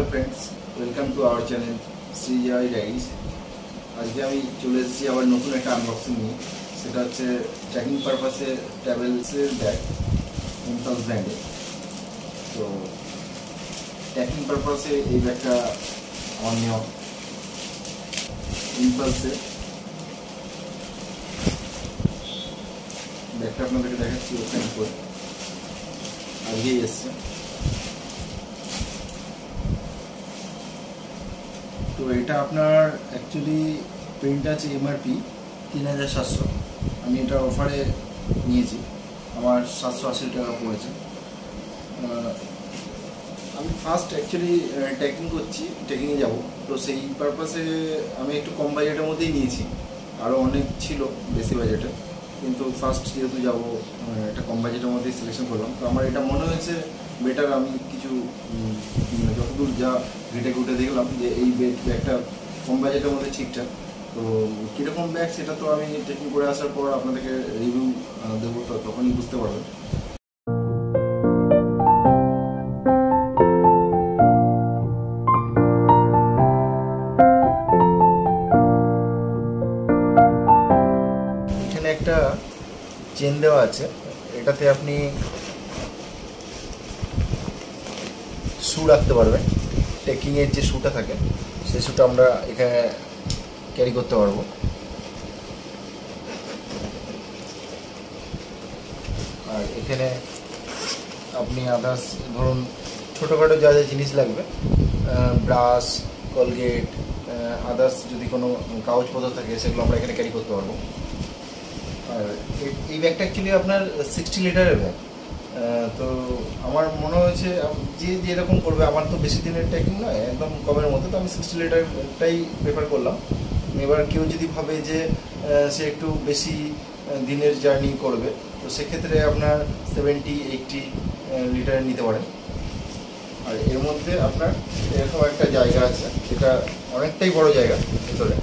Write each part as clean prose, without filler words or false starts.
Hello friends welcome to our channel Sreejay diaries. आज के আমি চলে এসেছি আবার নতুন একটা আনবক্সিং নিয়ে। সেটা হচ্ছে ট্রেকিং পারপাসে ট্রাভেলসের ব্যাগ ইম্পালস ব্র্যান্ডে। তো ট্রেকিং পারপাসে এই ব্যাগটা আমার নেওয়া ইম্পালসে ব্যাগটা আপনাদেরকে দেখাচ্ছি ওপেন করে আজকেই এসছে। তো এটা আপনার অ্যাকচুয়ালি প্রিন্ট আছে এমআরপি ৩৭০০। আমি এটা অফারে নিয়েছি, আমার ৭৮০ টাকা পড়েছে। আমি ফার্স্ট অ্যাকচুয়ালি ট্রেকিংয়ে যাব, তো সেই পারপাসে আমি একটু কম বাজেটের মধ্যেই নিয়েছি। আরও অনেক ছিল বেশি বাজেটে, কিন্তু ফার্স্ট যেহেতু যাবো একটা কম বাজেটের মধ্যেই সিলেকশন করলাম। তো আমার এটা মনে হয়েছে বেটার। আমি কিছু যতদূর যা ঘেটে ঘুটে দেখলাম যে এই ব্যাগটা কম বাজেটের মধ্যে ঠিকঠাক। তো কীরকম ব্যাগ সেটা তো আমি ট্রেকিং করে আসার পর আপনাদেরকে রিভিউ দেবো, তো তখনই বুঝতে পারবেন। এখানে একটা চেন দেওয়া আছে, এটাতে আপনি শু রাখতে পারবেন। ট্রেকিংয়ের যে শুটা থাকে সেই শুটা আমরা এখানে ক্যারি করতে পারবো। আর এখানে আপনি আদার্স ধরুন ছোটোখাটো যা যা জিনিস লাগবে, ব্রাশ, কলগেট, আদার্স যদি কোনো কাগজপত্র থাকে সেগুলো আমরা এখানে ক্যারি করতে পারবো। আর এই ব্যাগটা অ্যাকচুয়ালি আপনার 60 লিটারের ব্যাগ। তো আমার মনে হয়েছে যে যেরকম করবে, আমার তো বেশি দিনের ট্রেকিং নয়, একদম কমের মধ্যে, তো আমি 60 লিটারটাই প্রেফার করলাম। এবার কেউ যদি ভাবে যে সে একটু বেশি দিনের জার্নি করবে, তো সেক্ষেত্রে আপনার 70-80 লিটারের নিতে পারেন। আর এর মধ্যে আপনার এরকম একটা জায়গা আছে, এটা অনেকটাই বড় জায়গা, ভিতরে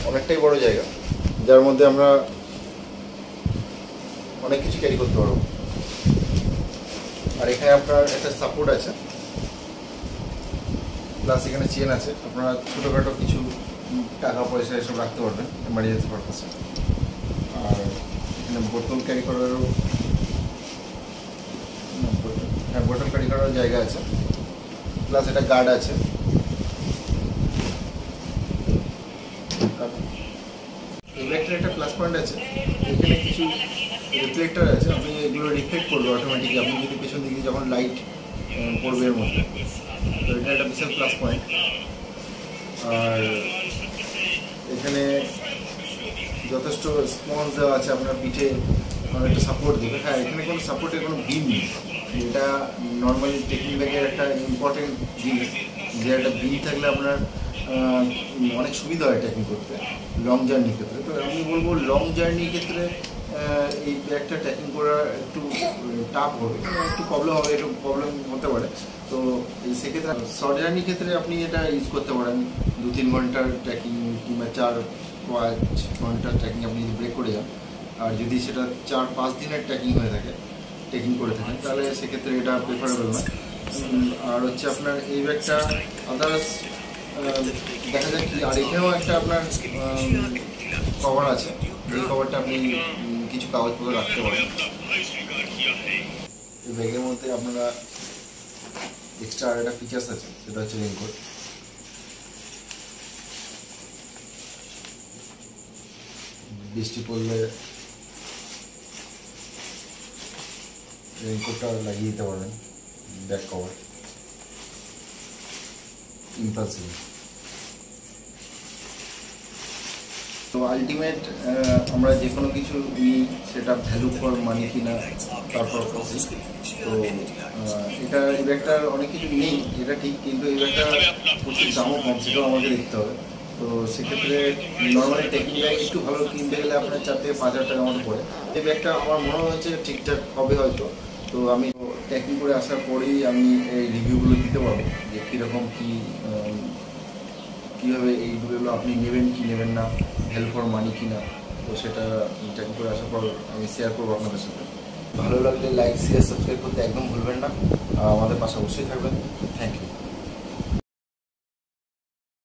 অনেকটাই বড় জায়গা, যার মধ্যে আমরা অনেক কিছু ক্যারি করতে পারবো। আর এখানে আপনার একটা সাপোর্ট আছে, প্লাস এখানে চেন আছে। আপনারা ছোটোখাটো কিছু টাকা পয়সা এসব রাখতে পারবেন এমার্জেন্সি পারপাসে। আর এখানে বোতল ক্যারি করারও বোতল ক্যারি করার জায়গা আছে, প্লাস এটা গার্ড আছে। এই ব্যাগটার একটা প্লাস পয়েন্ট আছে, এখানে কিছু রিফ্লেক্টর আছে, আপনি এগুলো রিফ্লেক্ট করবে অটোমেটিকলি আপনি যদি পেছন দিকে যখন লাইট পড়বে এর মধ্যে। তো এটা একটা বিশাল প্লাস পয়েন্ট। আর এখানে যথেষ্ট স্পঞ্জ দেওয়া আছে, আপনার পিঠে অনেকটা সাপোর্ট দেবে। হ্যাঁ, এখানে কোনো সাপোর্টের কোনো বিম নেই। এটা নর্মালি ট্রেকিং ব্যাগের একটা ইম্পর্টেন্ট জিনিস, যে একটা বিম থাকলে আপনার অনেক সুবিধা হয় ট্রেকিং করতে লং জার্নির ক্ষেত্রে। তো আমি বলবো লং জার্নির ক্ষেত্রে এই ব্যাগটা ট্রেকিং করা একটু টাফ হবে, একটু প্রবলেম হবে, একটু প্রবলেম হতে পারে। তো সেক্ষেত্রে শর্ট জার্নির ক্ষেত্রে আপনি এটা ইউজ করতে পারেন। 2-3 ঘন্টার ট্রেকিং কিংবা 4-5 ঘন্টার ট্রেকিং আপনি যদি ব্রেক করে যান, আর যদি সেটা 4-5 দিনের ট্রেকিং হয়ে থাকে, ট্রেকিং করে থাকেন, তাহলে সেক্ষেত্রে এটা প্রেফারেবল না। আর হচ্ছে আপনার এই ব্যাগটা আদার্স দেখা যায় কি, আর এখানেও একটা আপনার কভার আছে, এই কভারটা আপনি কিছু কাগজপত্র রাখতে পারেন। এই ব্যাগের মধ্যে আপনারা এক্সট্রা আর একটা ফিচার্স আছে, সেটা হচ্ছে রেইনকোট। বৃষ্টি পড়লে রেইনকোটটা লাগিয়ে দিতে পারবেন। Back cover impulsive. তো আলটিমেট আমরা যে কোনো কিছু নিই সেটা ভ্যালু ফর মানি কিনা তারপর প্রসেস। তো এটা এই ব্যাগটার অনেক কিছু নেই, এটা ঠিক, কিন্তু এই ব্যাগটা প্রচুর দামও কম, সেটাও আমাকে দেখতে হবে। তো সেক্ষেত্রে নর্মালি ট্রেকিং ব্যাগ একটু ভালো কিনতে গেলে আপনার 4 থেকে 5 হাজার টাকার মতো পড়ে। এই ব্যাগটা আমার মনে হয়েছে ঠিকঠাক হবে হয়তো। তো আমি ট্রেকিং করে আসার পরেই আমি এই রিভিউগুলো দিতে পারবো যে কীরকম কীভাবে এইগুলো আপনি নেবেন কি নেবেন না, হেল্প ফর মানি কিনা। তো সেটা ট্রেকিং করে আসার পর আমি শেয়ার করবো আপনাদের সাথে। ভালো লাগলে লাইক শেয়ার সাবস্ক্রাইব করতে একদম ভুলবেন না, আর আমাদের পাশে অবশ্যই থাকবেন। Thank you.